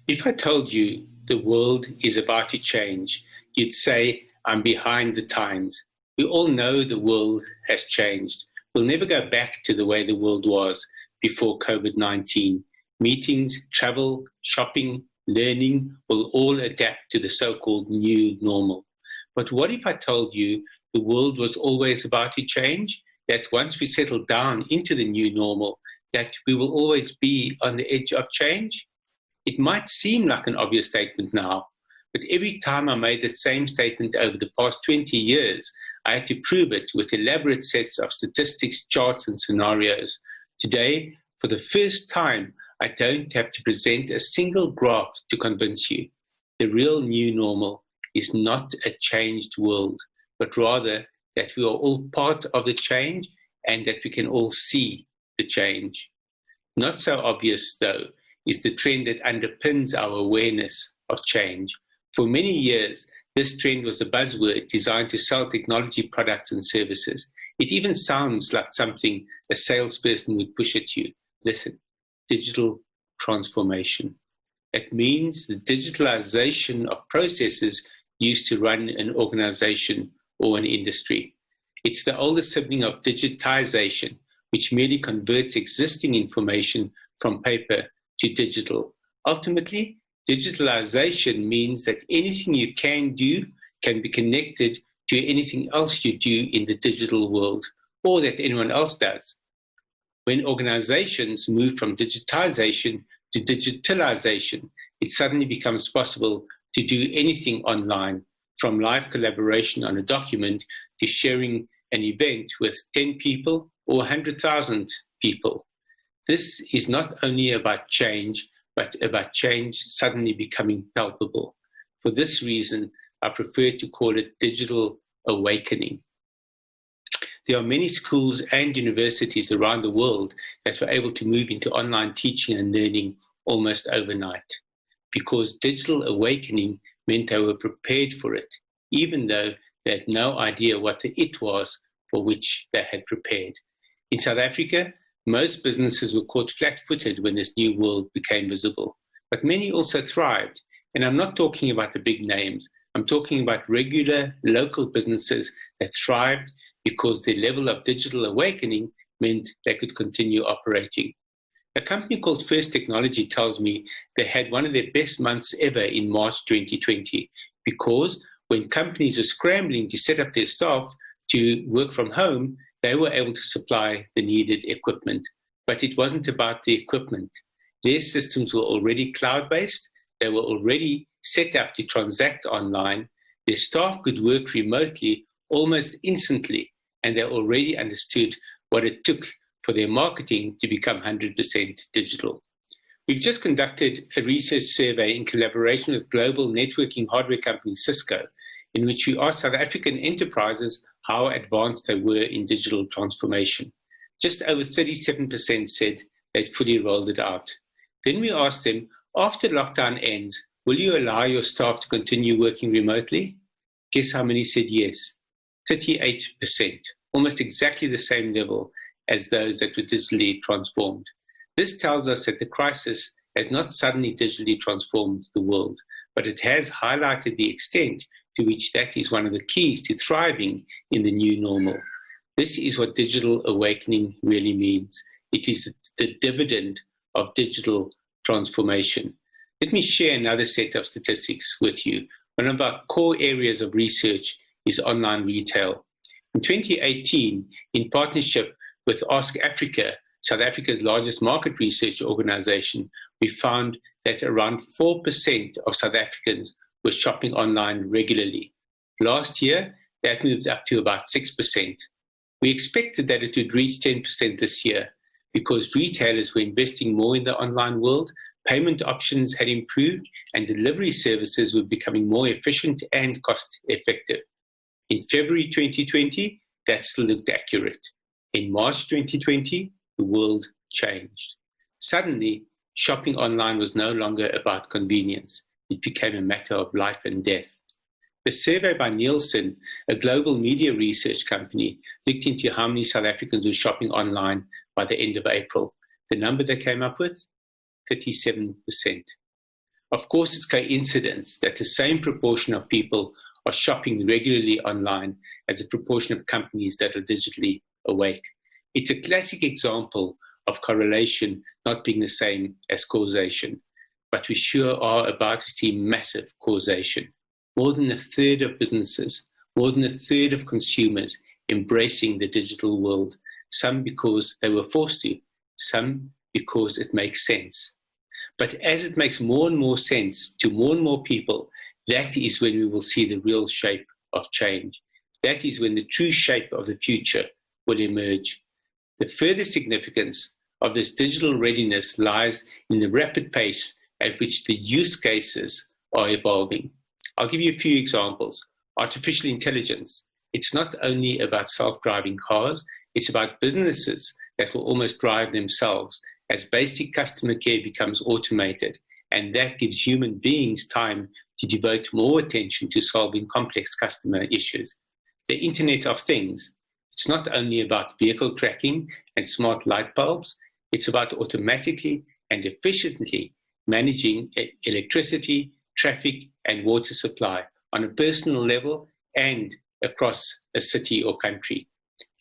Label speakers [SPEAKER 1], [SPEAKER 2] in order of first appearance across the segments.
[SPEAKER 1] If I told you the world is about to change, you'd say, I'm behind the times. We all know the world has changed. We'll never go back to the way the world was before COVID-19. Meetings, travel, shopping, learning will all adapt to the so-called new normal. But what if I told you the world was always about to change, that once we settle down into the new normal, that we will always be on the edge of change? It might seem like an obvious statement now, but every time I made the same statement over the past 20 years, I had to prove it with elaborate sets of statistics, charts, and scenarios. Today, for the first time, I don't have to present a single graph to convince you. The real new normal is not a changed world, but rather that we are all part of the change and that we can all see the change. Not so obvious, though, is the trend that underpins our awareness of change. For many years, this trend was a buzzword designed to sell technology products and services. It even sounds like something a salesperson would push at you. Listen, digital transformation. It means the digitalization of processes used to run an organization or an industry. It's the older sibling of digitization, which merely converts existing information from paper to digital. Ultimately, digitalization means that anything you can do can be connected to anything else you do in the digital world, or that anyone else does. When organizations move from digitization to digitalization, it suddenly becomes possible to do anything online, from live collaboration on a document to sharing an event with 10 people or 100,000 people. This is not only about change, but about change suddenly becoming palpable. For this reason, I prefer to call it digital awakening. There are many schools and universities around the world that were able to move into online teaching and learning almost overnight, because digital awakening meant they were prepared for it, even though they had no idea what the it was for which they had prepared. In South Africa, most businesses were caught flat-footed when this new world became visible, but many also thrived. And I'm not talking about the big names. I'm talking about regular local businesses that thrived because their level of digital awakening meant they could continue operating. A company called First Technology tells me they had one of their best months ever in March 2020, because when companies were scrambling to set up their staff to work from home, they were able to supply the needed equipment. But it wasn't about the equipment. Their systems were already cloud-based. They were already set up to transact online. Their staff could work remotely almost instantly, and they already understood what it took for their marketing to become 100% digital. We've just conducted a research survey in collaboration with global networking hardware company Cisco, in which we asked South African enterprises how advanced they were in digital transformation. Just over 37% said they'd fully rolled it out. Then we asked them, after lockdown ends, will you allow your staff to continue working remotely? Guess how many said yes? 38%, almost exactly the same level as those that were digitally transformed. This tells us that the crisis has not suddenly digitally transformed the world, but it has highlighted the extent to which that is one of the keys to thriving in the new normal. This is what digital awakening really means. It is the dividend of digital transformation. Let me share another set of statistics with you. One of our core areas of research is online retail. In 2018, in partnership with Ask Africa, South Africa's largest market research organization, we found that around 4% of South Africans were shopping online regularly. Last year, that moved up to about 6%. We expected that it would reach 10% this year because retailers were investing more in the online world, payment options had improved, and delivery services were becoming more efficient and cost-effective. In February 2020, that still looked accurate. In March 2020, the world changed. Suddenly, shopping online was no longer about convenience. It became a matter of life and death. A survey by Nielsen, a global media research company, looked into how many South Africans were shopping online by the end of April. The number they came up with? 37%. Of course, it's coincidence that the same proportion of people are shopping regularly online as the proportion of companies that are digitally awake. It's a classic example of correlation not being the same as causation, but we sure are about to see massive causation. More than a third of businesses, more than a third of consumers embracing the digital world, some because they were forced to, some because it makes sense. But as it makes more and more sense to more and more people, that is when we will see the real shape of change. That is when the true shape of the future will emerge. The further significance of this digital readiness lies in the rapid pace at which the use cases are evolving. I'll give you a few examples. Artificial intelligence. It's not only about self-driving cars, it's about businesses that will almost drive themselves as basic customer care becomes automated, and that gives human beings time to devote more attention to solving complex customer issues. The Internet of Things. It's not only about vehicle tracking and smart light bulbs, it's about automatically and efficiently managing electricity, traffic, and water supply on a personal level and across a city or country.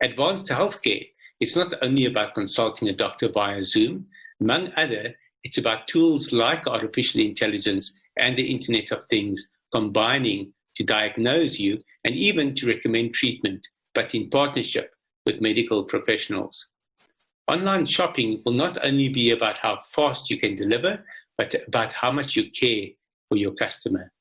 [SPEAKER 1] Advanced healthcare. It's not only about consulting a doctor via Zoom. Among other, it's about tools like artificial intelligence and the Internet of Things combining to diagnose you and even to recommend treatment, but in partnership with medical professionals. Online shopping will not only be about how fast you can deliver, but about how much you care for your customer.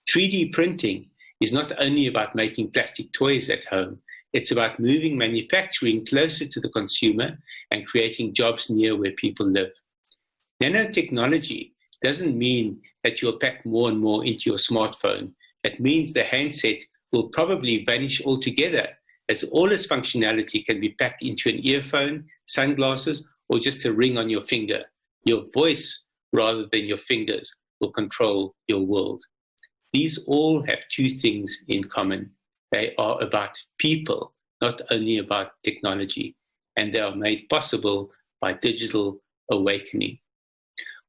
[SPEAKER 1] 3D printing is not only about making plastic toys at home, it's about moving manufacturing closer to the consumer and creating jobs near where people live. Nanotechnology doesn't mean that you'll pack more and more into your smartphone. It means the handset will probably vanish altogether, as all its functionality can be packed into an earphone, sunglasses, or just a ring on your finger. Your voice, rather than your fingers, will control your world. These all have two things in common. They are about people, not only about technology, and they are made possible by digital awakening.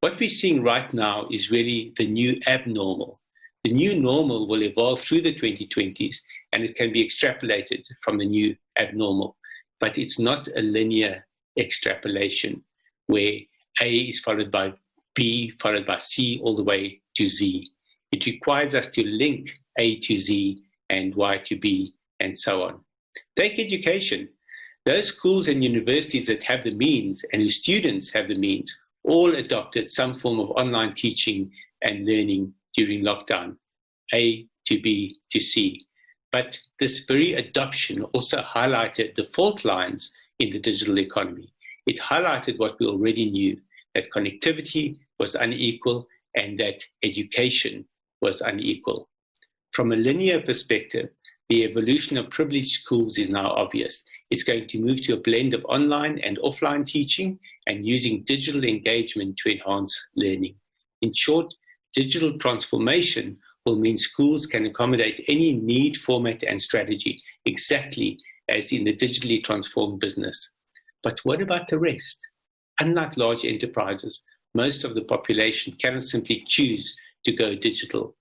[SPEAKER 1] What we're seeing right now is really the new abnormal. The new normal will evolve through the 2020s, and it can be extrapolated from the new abnormal. But it's not a linear extrapolation where A is followed by B, followed by C, all the way to Z. It requires us to link A to Z and Y to B, and so on. Take education. Those schools and universities that have the means and whose students have the means all adopted some form of online teaching and learning during lockdown, A to B to C. But this very adoption also highlighted the fault lines in the digital economy. It highlighted what we already knew, that connectivity was unequal and that education was unequal. From a linear perspective, the evolution of privileged schools is now obvious. It's going to move to a blend of online and offline teaching and using digital engagement to enhance learning. In short, digital transformation will mean schools can accommodate any need, format, and strategy, exactly as in the digitally transformed business. But what about the rest? Unlike large enterprises, most of the population cannot simply choose to go digital.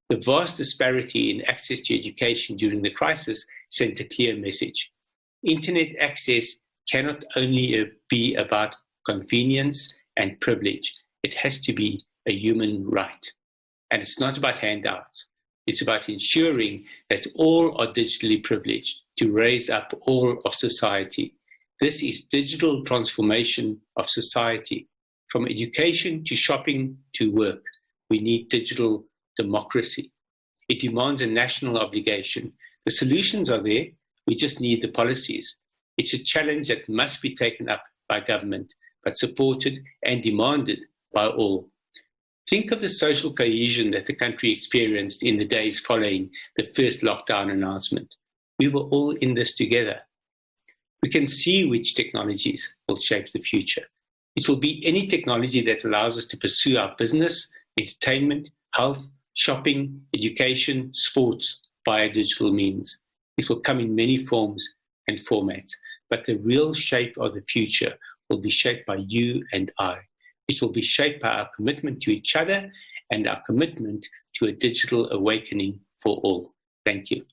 [SPEAKER 1] The vast disparity in access to education during the crisis sent a clear message. Internet access cannot only be about convenience and privilege. It has to be a human right. And it's not about handouts. It's about ensuring that all are digitally privileged to raise up all of society. This is digital transformation of society. From education to shopping to work, we need digital democracy. It demands a national obligation. The solutions are there. We just need the policies. It's a challenge that must be taken up by government, but supported and demanded by all. Think of the social cohesion that the country experienced in the days following the first lockdown announcement. We were all in this together. We can see which technologies will shape the future. It will be any technology that allows us to pursue our business, entertainment, health, shopping, education, sports via digital means. It will come in many forms and formats, but the real shape of the future will be shaped by you and I. It will be shaped by our commitment to each other and our commitment to a digital awakening for all. Thank you.